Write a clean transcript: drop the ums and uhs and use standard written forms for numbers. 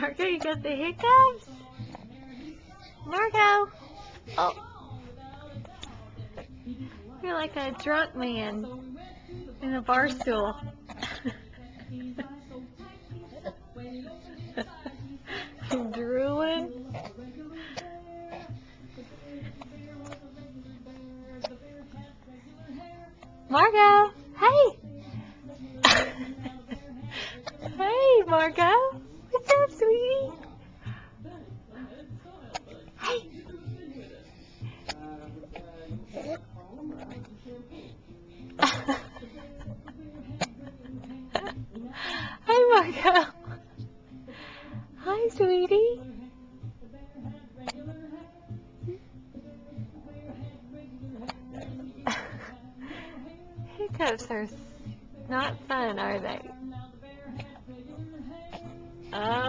Margo, you got the hiccups? Margo! Oh. You're like a drunk man in a bar stool. Drooling. Margo! Hey! Hey, Margo! What's up, sweetie? Hey! Hi, Margo! Hi, sweetie! Hiccups are not fun, are they? Oh.